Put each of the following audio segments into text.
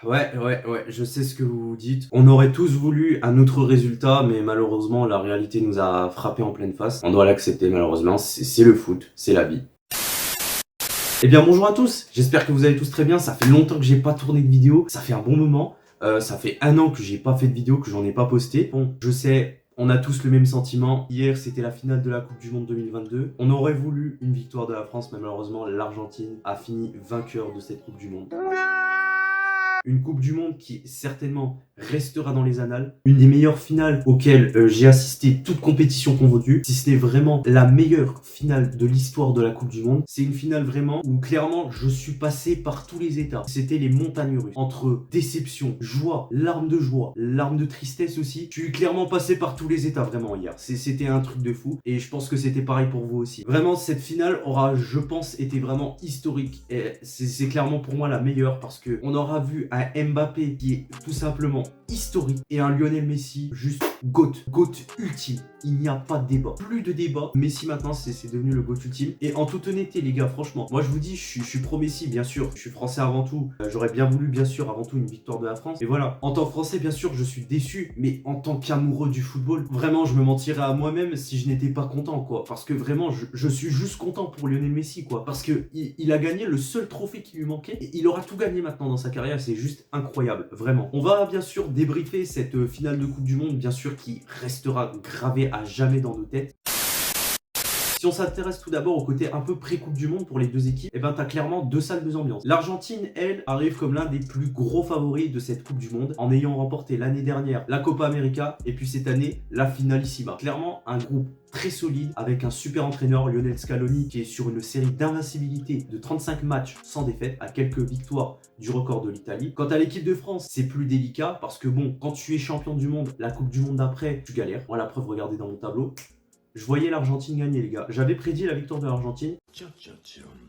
Ouais, je sais ce que vous vous dites. On aurait tous voulu un autre résultat, mais malheureusement, la réalité nous a frappé en pleine face. On doit l'accepter, malheureusement. C'est le foot, c'est la vie. Eh bien, bonjour à tous. J'espère que vous allez tous très bien. Ça fait longtemps que j'ai pas tourné de vidéo. Ça fait un bon moment. Ça fait un an que j'ai pas fait de vidéo, que j'en ai pas posté. Bon, je sais, on a tous le même sentiment. Hier, c'était la finale de la Coupe du Monde 2022. On aurait voulu une victoire de la France, mais malheureusement, l'Argentine a fini vainqueur de cette Coupe du Monde. Une Coupe du Monde qui certainement restera dans les annales. Une des meilleures finales auxquelles j'ai assisté, toute compétition confondue. Si ce n'est vraiment la meilleure finale de l'histoire de la Coupe du Monde. C'est une finale vraiment où clairement je suis passé par tous les états. C'était les montagnes russes. Entre déception, joie, larmes de tristesse aussi. Je suis clairement passé par tous les états vraiment hier. C'était un truc de fou. Et je pense que c'était pareil pour vous aussi. Vraiment, cette finale aura, je pense, été vraiment historique. Et c'est clairement pour moi la meilleure parce que on aura vu un Mbappé qui est tout simplement historique et un Lionel Messi juste GOAT ultime. Il n'y a pas de débat. Plus de débat. Messi maintenant, c'est devenu le GOAT ultime. Et en toute honnêteté, les gars, franchement, moi je vous dis, je suis pro Messi, bien sûr. Je suis français avant tout. J'aurais bien voulu, bien sûr, avant tout, une victoire de la France. Et voilà. En tant que français, bien sûr, je suis déçu. Mais en tant qu'amoureux du football, vraiment, je me mentirais à moi-même si je n'étais pas content, quoi. Parce que vraiment, je suis juste content pour Lionel Messi, quoi. Parce que il a gagné le seul trophée qui lui manquait. Et il aura tout gagné maintenant dans sa carrière. C'est juste incroyable, vraiment. On va bien sûr débriefer cette finale de Coupe du Monde, bien sûr, qui restera gravée à jamais dans nos têtes. Si on s'intéresse tout d'abord au côté un peu pré-Coupe du Monde pour les deux équipes, et ben t'as clairement deux salles, deux ambiances. L'Argentine, elle, arrive comme l'un des plus gros favoris de cette Coupe du Monde, en ayant remporté l'année dernière la Copa América, et puis cette année, la Finalissima. Clairement, un groupe très solide, avec un super entraîneur, Lionel Scaloni, qui est sur une série d'invincibilité de 35 matchs sans défaite, à quelques victoires du record de l'Italie. Quant à l'équipe de France, c'est plus délicat, parce que bon, quand tu es champion du monde, la Coupe du Monde d'après, tu galères. Moi, la preuve, regardez dans mon tableau. Je voyais l'Argentine gagner, les gars. J'avais prédit la victoire de l'Argentine.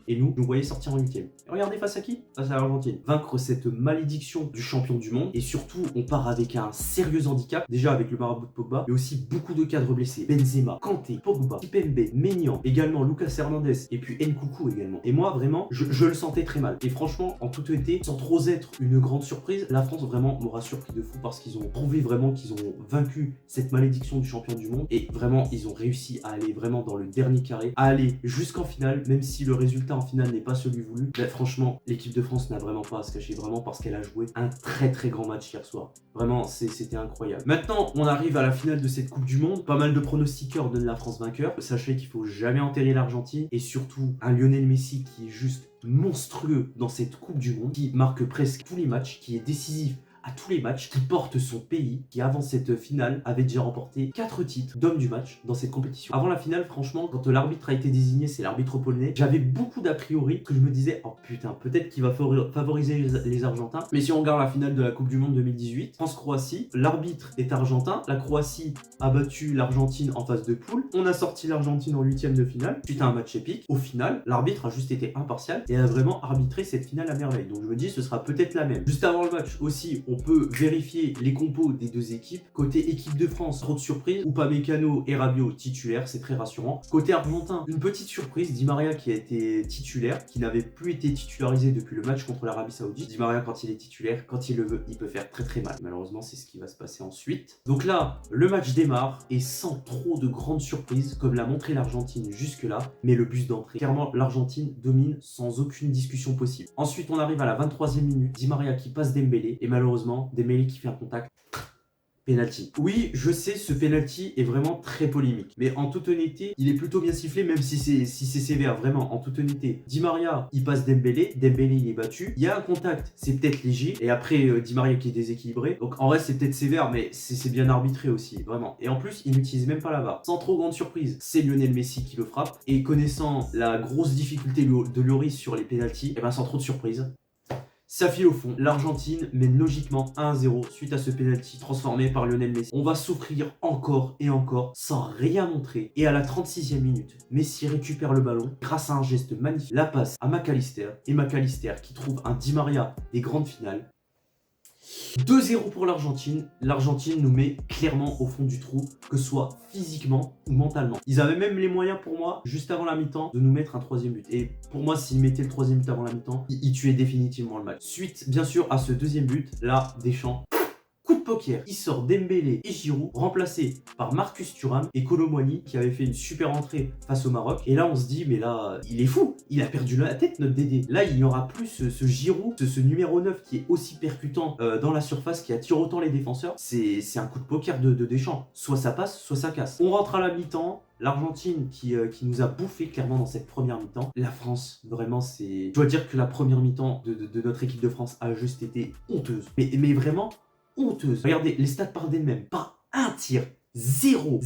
Et nous voyez sortir en huitième. Regardez face à qui? Face à l'Argentine. Vaincre cette malédiction du champion du monde. Et surtout, on part avec un sérieux handicap. Déjà avec le marabout de Pogba, mais aussi beaucoup de cadres blessés. Benzema, Kanté, Pogba, Kipembe, Maignan, également Lucas Hernandez, et puis Nkunku également. Et moi, vraiment, je le sentais très mal. Et franchement, en toute honnêteté, sans trop être une grande surprise, la France vraiment m'aura surpris de fou parce qu'ils ont prouvé vraiment qu'ils ont vaincu cette malédiction du champion du monde. Et vraiment, ils ont réussi à aller vraiment dans le dernier carré, à aller jusqu'en finale, même si le résultat en finale n'est pas celui voulu. Ben, franchement, l'équipe de France n'a vraiment pas à se cacher, vraiment parce qu'elle a joué un très grand match hier soir. Vraiment, c'était incroyable. Maintenant, on arrive à la finale de cette Coupe du Monde. Pas mal de pronostiqueurs donnent la France vainqueur. Sachez qu'il faut jamais enterrer l'Argentine et surtout un Lionel Messi qui est juste monstrueux dans cette Coupe du Monde, qui marque presque tous les matchs, qui est décisif à tous les matchs, qui porte son pays, qui avant cette finale avait déjà remporté 4 titres d'homme du match dans cette compétition. Avant la finale, franchement, quand l'arbitre a été désigné, c'est l'arbitre polonais, j'avais beaucoup d'a priori que je me disais, oh putain, peut-être qu'il va favoriser les Argentins. Mais si on regarde la finale de la Coupe du Monde 2018, France-Croatie, l'arbitre est argentin, la Croatie a battu l'Argentine en phase de poule, on a sorti l'Argentine en huitième de finale, suite à un match épique. Au final, l'arbitre a juste été impartial et a vraiment arbitré cette finale à merveille. Donc je me dis, ce sera peut-être la même. Juste avant le match aussi, on peut vérifier les compos des deux équipes. Côté équipe de France, trop de surprise. Upamecano et Rabiot titulaires, c'est très rassurant. Côté argentin, une petite surprise. Di Maria qui a été titulaire, qui n'avait plus été titularisé depuis le match contre l'Arabie Saoudite. Di Maria, quand il est titulaire, quand il le veut, il peut faire très mal. Malheureusement, c'est ce qui va se passer ensuite. Donc là, le match démarre et sans trop de grandes surprises, comme l'a montré l'Argentine jusque-là, mais le bus d'entrée. Clairement, l'Argentine domine sans aucune discussion possible. Ensuite, on arrive à la 23e minute. Di Maria qui passe Dembélé et malheureusement, Dembélé qui fait un contact. Penalty. Oui, je sais, ce penalty est vraiment très polémique. Mais en toute honnêteté, il est plutôt bien sifflé, même si c'est sévère, vraiment, en toute honnêteté. Di Maria, il passe Dembélé. Dembélé, il est battu. Il y a un contact, c'est peut-être léger. Et après, Di Maria qui est déséquilibré. Donc en vrai, c'est peut-être sévère, mais c'est bien arbitré aussi, vraiment. Et en plus, il n'utilise même pas la VAR. Sans trop grande surprise, c'est Lionel Messi qui le frappe. Et connaissant la grosse difficulté de Lloris sur les penalties, et ben sans trop de surprise, ça file au fond. L'Argentine mène logiquement 1-0 suite à ce penalty transformé par Lionel Messi. On va souffrir encore et encore sans rien montrer. Et à la 36e minute, Messi récupère le ballon grâce à un geste magnifique. La passe à McAllister. Et McAllister qui trouve un Di Maria des grandes finales. 2-0 pour l'Argentine. L'Argentine nous met clairement au fond du trou, que ce soit physiquement ou mentalement. Ils avaient même les moyens pour moi, juste avant la mi-temps, de nous mettre un troisième but. Et pour moi, s'ils mettaient le troisième but avant la mi-temps, ils tuaient définitivement le match. Suite, bien sûr, à ce deuxième but, là, Deschamps, coup de poker, il sort Dembélé et Giroud, remplacés par Marcus Thuram et Kolo Muani, qui avait fait une super entrée face au Maroc. Et là, on se dit, mais là, il est fou, il a perdu la tête, notre Dédé. Là, il n'y aura plus ce Giroud, ce numéro 9 qui est aussi percutant dans la surface, qui attire autant les défenseurs. C'est un coup de poker de Deschamps. Soit ça passe, soit ça casse. On rentre à la mi-temps. L'Argentine qui nous a bouffé clairement dans cette première mi-temps. La France, vraiment, c'est... Je dois dire que la première mi-temps de notre équipe de France a juste été honteuse. Mais vraiment honteuse. Regardez, les stats parlent d'elles-mêmes. Pas un tir. Zéro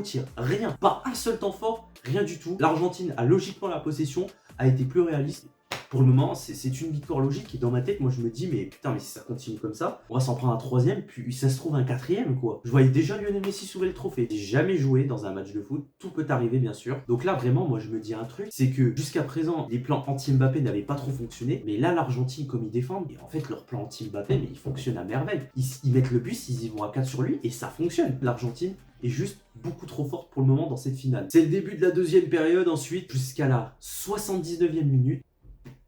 tir. Rien. Pas un seul temps fort. Rien du tout. L'Argentine a logiquement la possession, a été plus réaliste. Pour le moment, c'est une victoire logique et dans ma tête, moi je me dis, mais putain, mais si ça continue comme ça, on va s'en prendre un troisième, puis ça se trouve un quatrième, quoi. Je voyais déjà Lionel Messi soulever le trophée. J'ai jamais joué dans un match de foot, tout peut arriver, bien sûr. Donc là, vraiment, moi je me dis un truc, c'est que jusqu'à présent, les plans anti-Mbappé n'avaient pas trop fonctionné, mais là, l'Argentine, comme ils défendent, et en fait, leur plan anti-Mbappé, mais il fonctionne à merveille. Ils mettent le bus, ils y vont à 4 sur lui, et ça fonctionne. L'Argentine est juste beaucoup trop forte pour le moment dans cette finale. C'est le début de la deuxième période, ensuite, jusqu'à la 79e minute.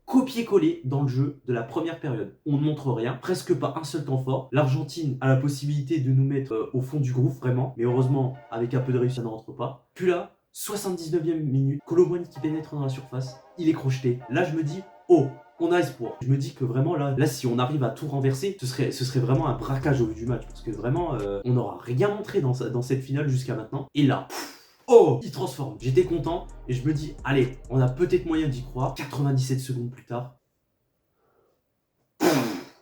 Copier-coller dans le jeu de la première période. On ne montre rien, presque pas un seul temps fort. L'Argentine a la possibilité de nous mettre au fond du groupe, vraiment. Mais heureusement, avec un peu de réussite, ça ne rentre pas. Puis là, 79e minute, Kolo Muani qui pénètre dans la surface. Il est crocheté. Là, je me dis, oh, on a espoir. Je me dis que vraiment, là si on arrive à tout renverser, ce serait vraiment un braquage au vu du match. Parce que vraiment, on n'aura rien montré dans cette finale jusqu'à maintenant. Et là... Oh, il transforme. J'étais content et je me dis, allez, on a peut-être moyen d'y croire. 97 secondes plus tard.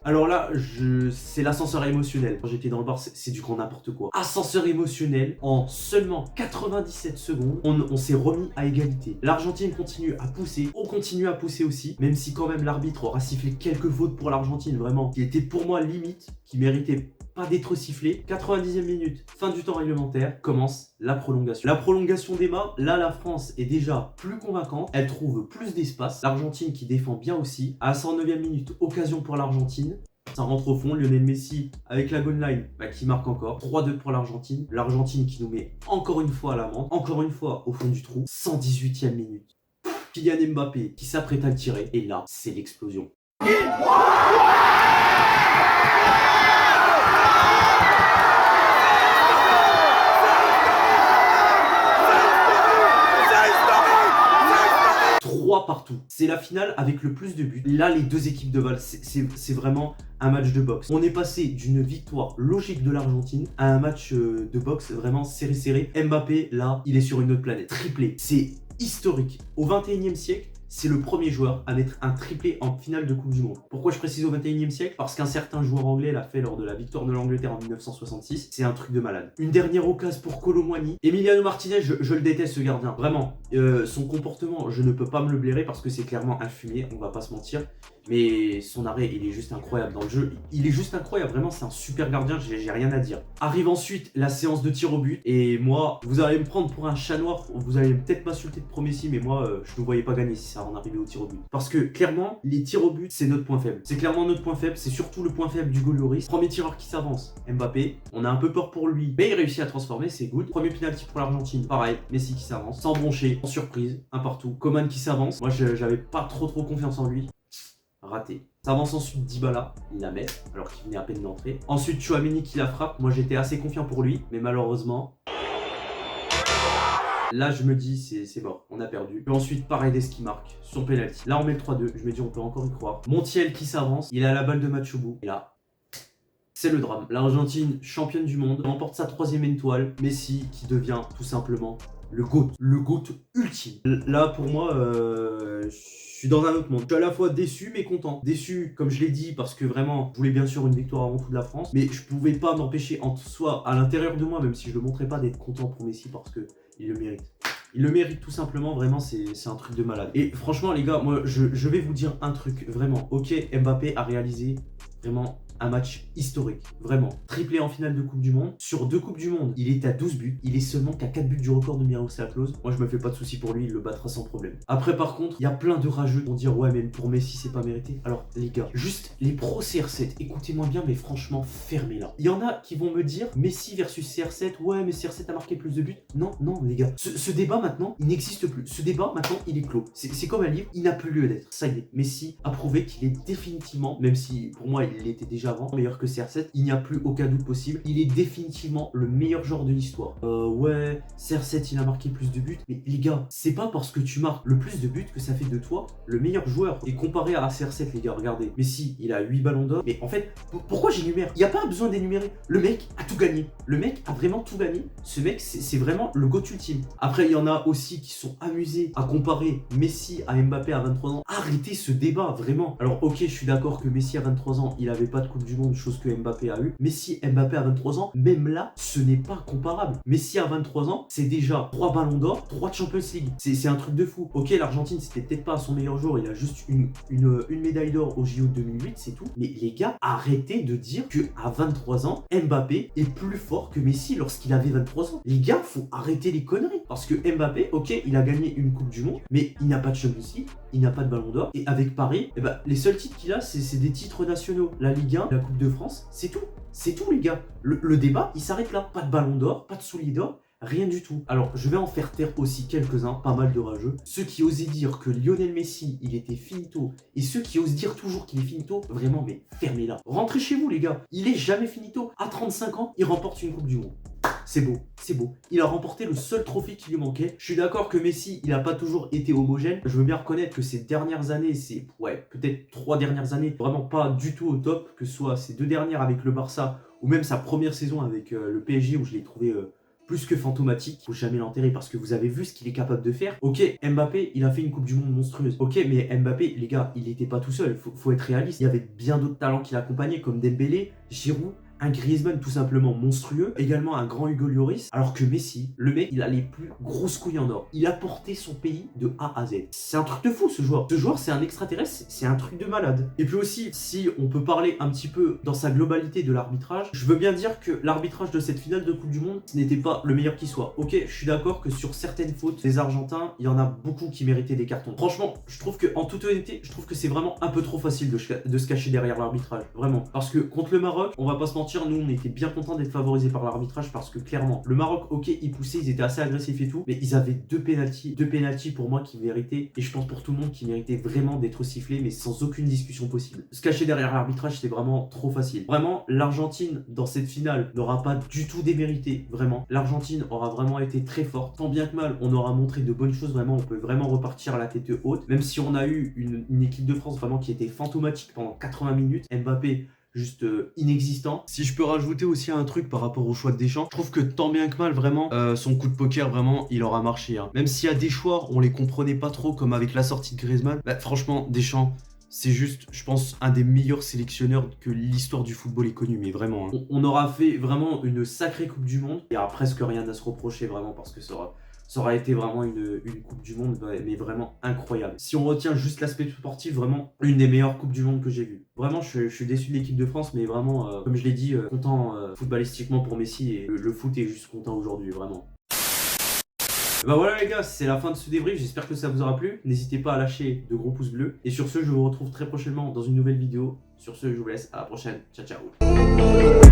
Alors là, c'est l'ascenseur émotionnel. Quand j'étais dans le bar, c'est du grand n'importe quoi. Ascenseur émotionnel, en seulement 97 secondes, on s'est remis à égalité. L'Argentine continue à pousser, on continue à pousser aussi, même si quand même l'arbitre aura sifflé quelques fautes pour l'Argentine, vraiment, qui étaient pour moi limite, qui méritaient pas d'être sifflé. 90e minute, fin du temps réglementaire, commence la prolongation. La prolongation démarre, là la France est déjà plus convaincante, elle trouve plus d'espace. L'Argentine qui défend bien aussi. À la 109e minute, occasion pour l'Argentine. Ça rentre au fond, Lionel Messi avec la goal line qui marque encore. 3-2 pour l'Argentine. L'Argentine qui nous met encore une fois à l'amende, encore une fois au fond du trou. 118e minute. Kylian Mbappé qui s'apprête à le tirer. Et là, c'est l'explosion. 3 partout. C'est la finale avec le plus de buts. Là, les deux équipes de balle, c'est vraiment un match de boxe. On est passé d'une victoire logique de l'Argentine à un match de boxe vraiment serré. Mbappé, là, il est sur une autre planète. Triplé. C'est historique. Au 21e siècle, c'est le premier joueur à mettre un triplé en finale de Coupe du Monde. Pourquoi je précise au 21e siècle? Parce qu'un certain joueur anglais l'a fait lors de la victoire de l'Angleterre en 1966. C'est un truc de malade. Une dernière occasion pour Kolo Muani. Emiliano Martinez, je le déteste ce gardien. Vraiment. Son comportement, je ne peux pas me le blairer parce que c'est clairement un fumier, on va pas se mentir. Mais son arrêt, il est juste incroyable dans le jeu. Il est juste incroyable, vraiment, c'est un super gardien, j'ai rien à dire. Arrive ensuite la séance de tir au but. Et moi, vous allez me prendre pour un chat noir, vous allez peut-être m'insulter de Messi, mais moi, je ne voyais pas gagner si ça en arrivait au tir au but. Parce que clairement, les tirs au but, c'est notre point faible. C'est clairement notre point faible, c'est surtout le point faible du Lloris. Premier tireur qui s'avance, Mbappé. On a un peu peur pour lui, mais il réussit à transformer, c'est good. Premier penalty pour l'Argentine, pareil, Messi qui s'avance, sans broncher, en surprise, un partout. Coman qui s'avance, moi j'avais pas trop confiance en lui. Raté. Ça avance ensuite Dybala, il la met, alors qu'il venait à peine d'entrer. Ensuite Tchouaméni qui la frappe, moi j'étais assez confiant pour lui, mais malheureusement... Là je me dis c'est mort, on a perdu. Puis ensuite Paredes qui marque son penalty. Là on met le 3-2, je me dis on peut encore y croire. Montiel qui s'avance, il a la balle de Machoubu. Et là, c'est le drame. L'Argentine, championne du monde, remporte sa 3e étoile. Messi qui devient tout simplement le GOAT ultime. Là pour moi, je suis dans un autre monde. Je suis à la fois déçu mais content. Déçu, comme je l'ai dit, parce que vraiment, je voulais bien sûr une victoire avant tout de la France, mais je pouvais pas m'empêcher, en soi, à l'intérieur de moi, même si je le montrais pas, d'être content pour Messi parce que il le mérite. Il le mérite tout simplement, vraiment, c'est un truc de malade. Et franchement, les gars, moi, je vais vous dire un truc, vraiment. Ok, Mbappé a réalisé vraiment un match historique, vraiment. Triplé en finale de Coupe du Monde. Sur 2 Coupes du Monde, il est à 12 buts. Il est seulement qu'à 4 buts du record de Miroslav Klose. Moi, je me fais pas de soucis pour lui, il le battra sans problème. Après, par contre, il y a plein de rageux qui vont dire ouais, mais pour Messi, c'est pas mérité. Alors, les gars, juste les pros CR7, écoutez-moi bien, mais franchement, fermez-la. Il y en a qui vont me dire Messi versus CR7, ouais, mais CR7 a marqué plus de buts. Non, non, les gars. Ce débat maintenant, il n'existe plus. Ce débat maintenant, il est clos. C'est comme un livre, il n'a plus lieu d'être. Ça y est, Messi a prouvé qu'il est définitivement, même si pour moi il l'était déjà avant, meilleur que CR7, il n'y a plus aucun doute possible. Il est définitivement le meilleur joueur de l'histoire. Ouais, CR7 il a marqué plus de buts, mais les gars, c'est pas parce que tu marques le plus de buts que ça fait de toi le meilleur joueur. Et comparé à CR7, les gars, regardez, Messi il a 8 ballons d'or, mais en fait, pourquoi j'énumère? Il n'y a pas besoin d'énumérer. Le mec a tout gagné. Le mec a vraiment tout gagné. Ce mec, c'est vraiment le GOAT ultime. Après, il y en a aussi qui sont amusés à comparer Messi à Mbappé à 23 ans. Arrêtez ce débat, vraiment. Alors, ok, je suis d'accord que Messi à 23 ans, il avait pas de Coupe du Monde, chose que Mbappé a eu. Messi, Mbappé à 23 ans, même là, ce n'est pas comparable. Messi à 23 ans, c'est déjà 3 ballons d'or, 3 Champions League. C'est un truc de fou. Ok, l'Argentine, c'était peut-être pas son meilleur jour, il a juste une médaille d'or au JO 2008, c'est tout. Mais les gars, arrêtez de dire que à 23 ans, Mbappé est plus fort que Messi lorsqu'il avait 23 ans. Les gars, faut arrêter les conneries. Parce que Mbappé, ok, il a gagné une Coupe du Monde, mais il n'a pas de Champions League, il n'a pas de Ballon d'Or. Et avec Paris, eh ben, les seuls titres qu'il a, c'est des titres nationaux. La Ligue 1, la Coupe de France, c'est tout. C'est tout, les gars. Le débat, il s'arrête là. Pas de Ballon d'Or, pas de soulier d'or. Rien du tout. Alors, je vais en faire taire aussi quelques-uns, pas mal de rageux. Ceux qui osaient dire que Lionel Messi, il était finito, et ceux qui osent dire toujours qu'il est finito, vraiment, mais fermez-la. Rentrez chez vous, les gars. Il est jamais finito. À 35 ans, il remporte une Coupe du Monde. C'est beau, c'est beau. Il a remporté le seul trophée qui lui manquait. Je suis d'accord que Messi, il n'a pas toujours été homogène. Je veux bien reconnaître que ces dernières années, c'est peut-être 3 dernières années, vraiment pas du tout au top, que ce soit ces 2 dernières avec le Barça, ou même sa première saison avec le PSG, où je l'ai trouvé plus que fantomatique. Faut jamais l'enterrer parce que vous avez vu ce qu'il est capable de faire. Ok, Mbappé, il a fait une Coupe du Monde monstrueuse. Ok, mais Mbappé, les gars, il n'était pas tout seul. Faut être réaliste. Il y avait bien d'autres talents qui l'accompagnaient, comme Dembélé, Giroud, un Griezmann tout simplement monstrueux, également un grand Hugo Lloris, alors que Messi, le mec, il a les plus grosses couilles en or. Il a porté son pays de A à Z. C'est un truc de fou, ce joueur. Ce joueur, c'est un extraterrestre, c'est un truc de malade. Et puis aussi, si on peut parler un petit peu dans sa globalité de l'arbitrage, je veux bien dire que l'arbitrage de cette finale de Coupe du Monde, ce n'était pas le meilleur qui soit. Ok, je suis d'accord que sur certaines fautes des Argentins, il y en a beaucoup qui méritaient des cartons. Franchement, je trouve que, en toute honnêteté, je trouve que c'est vraiment un peu trop facile de se cacher derrière l'arbitrage. Vraiment. Parce que contre le Maroc, on va pas se mentir, nous on était bien contents d'être favorisés par l'arbitrage parce que clairement le Maroc, ok, ils poussaient, ils étaient assez agressifs et tout, mais ils avaient 2 pénaltys pour moi qui méritaient, et je pense pour tout le monde, qui méritaient vraiment d'être sifflés, mais sans aucune discussion possible. Se cacher derrière l'arbitrage, c'est vraiment trop facile. Vraiment, l'Argentine dans cette finale n'aura pas du tout démérité, vraiment. L'Argentine aura vraiment été très forte, tant bien que mal, on aura montré de bonnes choses, vraiment, on peut vraiment repartir à la tête haute, même si on a eu une équipe de France vraiment qui était fantomatique pendant 80 minutes. Mbappé, juste inexistant. Si je peux rajouter aussi un truc par rapport au choix de Deschamps, je trouve que tant bien que mal, vraiment, son coup de poker, vraiment, il aura marché. Hein. Même s'il y a des choix, on les comprenait pas trop, comme avec la sortie de Griezmann. Bah, franchement, Deschamps, c'est juste, je pense, un des meilleurs sélectionneurs que l'histoire du football ait connu, mais vraiment. Hein. On aura fait vraiment une sacrée Coupe du Monde. Il n'y aura presque rien à se reprocher, vraiment, parce que ça aura été vraiment une Coupe du Monde, mais vraiment incroyable. Si on retient juste l'aspect sportif, vraiment une des meilleures Coupes du Monde que j'ai vues. Vraiment, je suis déçu de l'équipe de France, mais vraiment, comme je l'ai dit, content footballistiquement pour Messi, et le foot est juste content aujourd'hui, vraiment. Bah voilà les gars, c'est la fin de ce débrief, j'espère que ça vous aura plu. N'hésitez pas à lâcher de gros pouces bleus. Et sur ce, je vous retrouve très prochainement dans une nouvelle vidéo. Sur ce, je vous laisse, à la prochaine. Ciao, ciao.